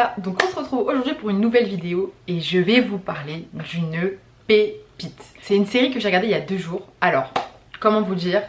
là, donc on se retrouve aujourd'hui pour une nouvelle vidéo et je vais vous parler d'une pépite. C'est une série que j'ai regardée il y a 2 jours. Alors, comment vous dire,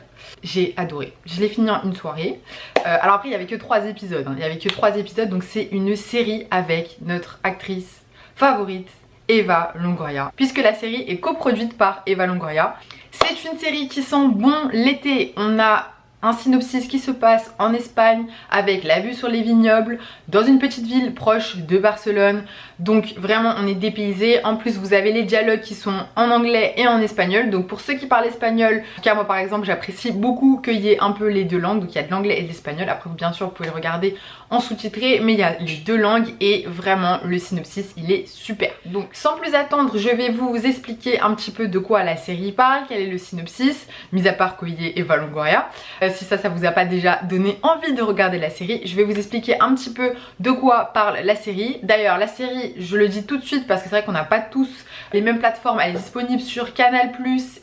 j'ai adoré. Je l'ai fini en une soirée. Alors après il n'y avait que 3 épisodes, hein. Il n'y avait que 3 épisodes, donc c'est une série avec notre actrice favorite, Eva Longoria, puisque la série est coproduite par Eva Longoria. C'est une série qui sent bon l'été. On a un synopsis qui se passe en Espagne avec la vue sur les vignobles dans une petite ville proche de Barcelone. Donc vraiment on est dépaysé. En plus vous avez les dialogues qui sont en anglais et en espagnol. Donc pour ceux qui parlent espagnol, car moi par exemple j'apprécie beaucoup qu'il y ait un peu les 2 langues. Donc il y a de l'anglais et de l'espagnol. Après bien sûr vous pouvez le regarder en sous-titré, mais il y a les 2 langues et vraiment le synopsis il est super. Donc sans plus attendre, je vais vous expliquer un petit peu de quoi la série parle, quel est le synopsis, mis à part qu'il y ait Eva Longoria. Si ça vous a pas déjà donné envie de regarder la série, je vais vous expliquer un petit peu de quoi parle la série. D'ailleurs la série, je le dis tout de suite parce que c'est vrai qu'on n'a pas tous les mêmes plateformes. Elle est disponible sur Canal+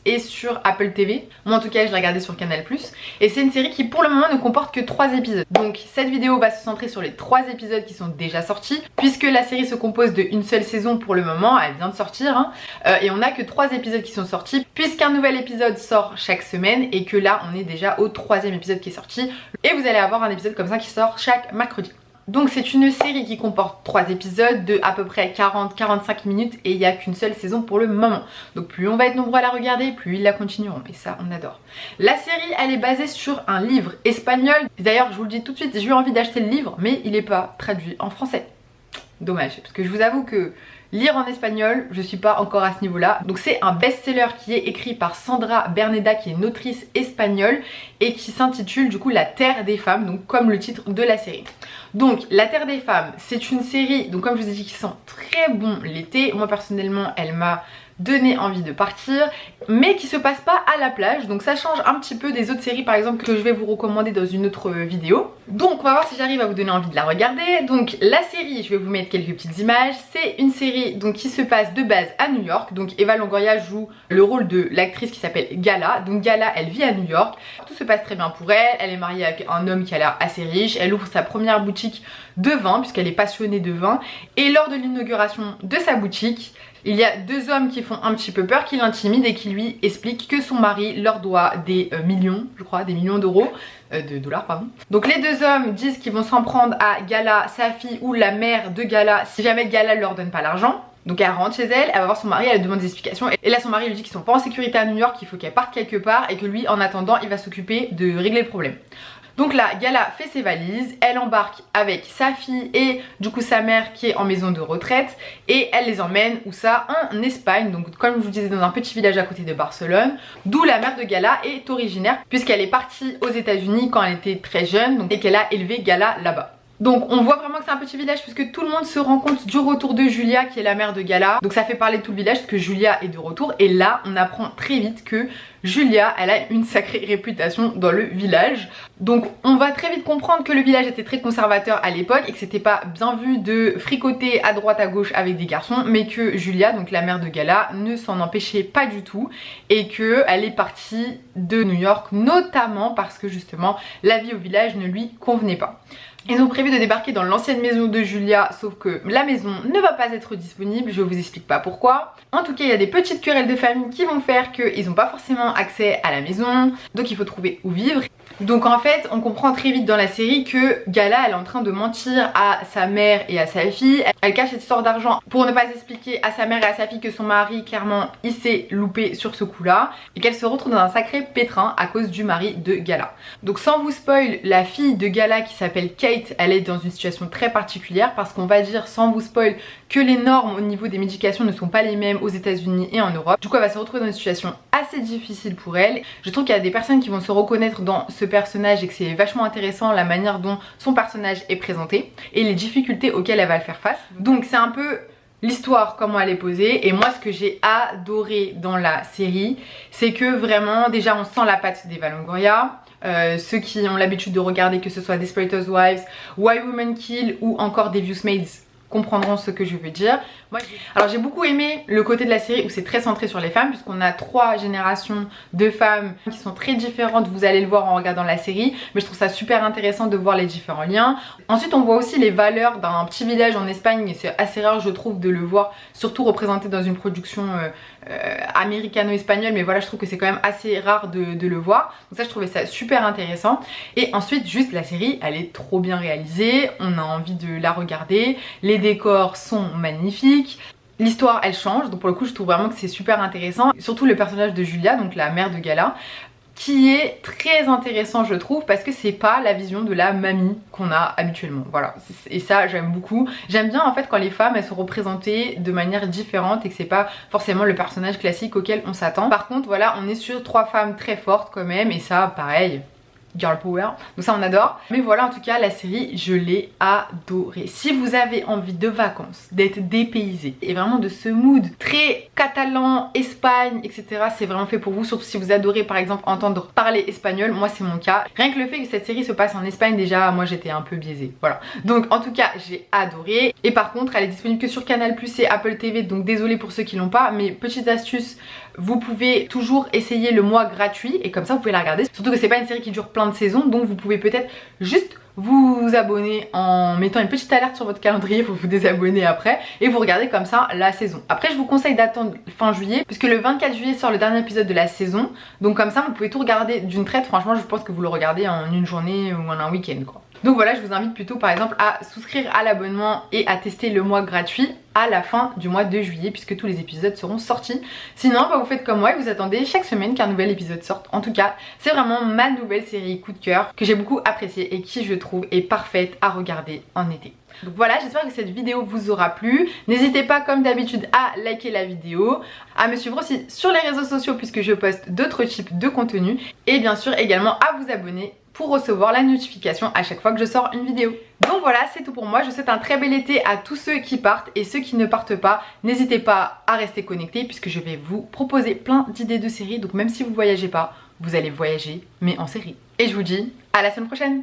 et sur Apple TV. Moi en tout cas je l'ai regardée sur Canal+. Et c'est une série qui pour le moment ne comporte que 3 épisodes. Donc cette vidéo va se centrer sur les 3 épisodes qui sont déjà sortis, puisque la série se compose d'une seule saison pour le moment. Elle vient de sortir hein. Et on n'a que 3 épisodes qui sont sortis, puisqu'un nouvel épisode sort chaque semaine et que là on est déjà au 3e épisode qui est sorti. Et vous allez avoir un épisode comme ça qui sort chaque mercredi. Donc c'est une série qui comporte 3 épisodes de à peu près 40-45 minutes et il n'y a qu'une seule saison pour le moment. Donc plus on va être nombreux à la regarder, plus ils la continueront et ça on adore. La série elle est basée sur un livre espagnol. D'ailleurs je vous le dis tout de suite, j'ai eu envie d'acheter le livre mais il n'est pas traduit en français. Dommage, parce que je vous avoue que lire en espagnol, je suis pas encore à ce niveau-là. Donc c'est un best-seller qui est écrit par Sandra Berneda, qui est une autrice espagnole et qui s'intitule du coup La Terre des Femmes, donc comme le titre de la série. Donc La Terre des Femmes, c'est une série, donc comme je vous ai dit, qui sent très bon l'été. Moi personnellement, elle m'a donner envie de partir, mais qui se passe pas à la plage. Donc ça change un petit peu des autres séries par exemple que je vais vous recommander dans une autre vidéo. Donc on va voir si j'arrive à vous donner envie de la regarder. Donc la série, je vais vous mettre quelques petites images. C'est une série donc qui se passe de base à New York. Donc Eva Longoria joue le rôle de l'actrice qui s'appelle Gala. Donc Gala elle vit à New York. Tout se passe très bien pour elle. Elle est mariée avec un homme qui a l'air assez riche. Elle ouvre sa première boutique de vin puisqu'elle est passionnée de vin. Et lors de l'inauguration de sa boutique, il y a 2 hommes qui font un petit peu peur, qui l'intimident et qui lui expliquent que son mari leur doit des millions, je crois, des millions d'euros, de dollars pardon. Donc les 2 hommes disent qu'ils vont s'en prendre à Gala, sa fille ou la mère de Gala si jamais Gala leur donne pas l'argent. Donc elle rentre chez elle, elle va voir son mari, elle demande des explications et là son mari lui dit qu'ils sont pas en sécurité à New York, qu'il faut qu'elle parte quelque part et que lui en attendant il va s'occuper de régler le problème. Donc là, Gala fait ses valises, elle embarque avec sa fille et du coup sa mère qui est en maison de retraite et elle les emmène, où ça, en Espagne, donc comme je vous disais dans un petit village à côté de Barcelone, d'où la mère de Gala est originaire puisqu'elle est partie aux États-Unis quand elle était très jeune donc, et qu'elle a élevé Gala là-bas. Donc on voit vraiment que c'est un petit village puisque tout le monde se rend compte du retour de Julia qui est la mère de Gala. Donc ça fait parler de tout le village parce que Julia est de retour et là on apprend très vite que Julia elle a une sacrée réputation dans le village. Donc on va très vite comprendre que le village était très conservateur à l'époque et que c'était pas bien vu de fricoter à droite à gauche avec des garçons, mais que Julia, donc la mère de Gala, ne s'en empêchait pas du tout et que elle est partie de New York notamment parce que justement la vie au village ne lui convenait pas. Ils ont prévu de débarquer dans l'ancienne maison de Julia, sauf que la maison ne va pas être disponible, je vous explique pas pourquoi. En tout cas, il y a des petites querelles de famille qui vont faire qu'ils n'ont pas forcément accès à la maison, donc il faut trouver où vivre. Donc en fait, on comprend très vite dans la série que Gala, elle est en train de mentir à sa mère et à sa fille. Elle cache cette histoire d'argent pour ne pas expliquer à sa mère et à sa fille que son mari, clairement, il s'est loupé sur ce coup-là. Et qu'elle se retrouve dans un sacré pétrin à cause du mari de Gala. Donc sans vous spoil, la fille de Gala qui s'appelle Kate, elle est dans une situation très particulière parce qu'on va dire sans vous spoil que les normes au niveau des médications ne sont pas les mêmes aux États-Unis et en Europe. Du coup, elle va se retrouver dans une situation assez difficile pour elle. Je trouve qu'il y a des personnes qui vont se reconnaître dans ce personnage et que c'est vachement intéressant la manière dont son personnage est présenté et les difficultés auxquelles elle va le faire face. Donc c'est un peu l'histoire, comment elle est posée. Et moi ce que j'ai adoré dans la série, c'est que vraiment déjà on sent la patte d'Eva Longoria. Ceux qui ont l'habitude de regarder, que ce soit Desperate Housewives, Why Women Kill ou encore Devious Maids, comprendront ce que je veux dire. Alors j'ai beaucoup aimé le côté de la série où c'est très centré sur les femmes, puisqu'on a 3 générations de femmes qui sont très différentes, vous allez le voir en regardant la série, mais je trouve ça super intéressant de voir les différents liens. Ensuite on voit aussi les valeurs d'un petit village en Espagne, et c'est assez rare je trouve de le voir, surtout représenté dans une production américano-espagnole, mais voilà, je trouve que c'est quand même assez rare de le voir, donc ça je trouvais ça super intéressant. Et ensuite juste la série, elle est trop bien réalisée, on a envie de la regarder, les décors sont magnifiques, l'histoire elle change, donc pour le coup je trouve vraiment que c'est super intéressant, surtout le personnage de Julia, donc la mère de Gala, qui est très intéressant je trouve, parce que c'est pas la vision de la mamie qu'on a habituellement, voilà, et ça j'aime beaucoup. J'aime bien en fait quand les femmes elles sont représentées de manière différente et que c'est pas forcément le personnage classique auquel on s'attend. Par contre voilà, on est sur 3 femmes très fortes quand même, et ça pareil, girl power, donc ça on adore. Mais voilà, en tout cas la série je l'ai adorée. Si vous avez envie de vacances, d'être dépaysé et vraiment de ce mood très catalan, Espagne, etc., c'est vraiment fait pour vous, surtout si vous adorez par exemple entendre parler espagnol. Moi c'est mon cas, rien que le fait que cette série se passe en Espagne, déjà moi j'étais un peu biaisée, voilà. Donc en tout cas j'ai adoré, et par contre elle est disponible que sur Canal+ et Apple TV, donc désolé pour ceux qui l'ont pas, mais petite astuce, vous pouvez toujours essayer le mois gratuit et comme ça vous pouvez la regarder, surtout que c'est pas une série qui dure plein de saisons, donc vous pouvez peut-être juste vous abonner en mettant une petite alerte sur votre calendrier pour vous désabonner après, et vous regardez comme ça la saison. Après je vous conseille d'attendre fin juillet, puisque le 24 juillet sort le dernier épisode de la saison, donc comme ça vous pouvez tout regarder d'une traite. Franchement je pense que vous le regardez en une journée ou en un week-end quoi. Donc voilà, je vous invite plutôt par exemple à souscrire à l'abonnement et à tester le mois gratuit à la fin du mois de juillet, puisque tous les épisodes seront sortis. Sinon bah, vous faites comme moi et vous attendez chaque semaine qu'un nouvel épisode sorte. En tout cas c'est vraiment ma nouvelle série coup de cœur que j'ai beaucoup appréciée et qui je trouve est parfaite à regarder en été. Donc voilà, j'espère que cette vidéo vous aura plu. N'hésitez pas comme d'habitude à liker la vidéo, à me suivre aussi sur les réseaux sociaux puisque je poste d'autres types de contenus, et bien sûr également à vous abonner pour recevoir la notification à chaque fois que je sors une vidéo. Donc voilà, c'est tout pour moi. Je vous souhaite un très bel été à tous ceux qui partent, et ceux qui ne partent pas, n'hésitez pas à rester connectés puisque je vais vous proposer plein d'idées de séries. Donc même si vous voyagez pas, vous allez voyager mais en série. Et je vous dis à la semaine prochaine.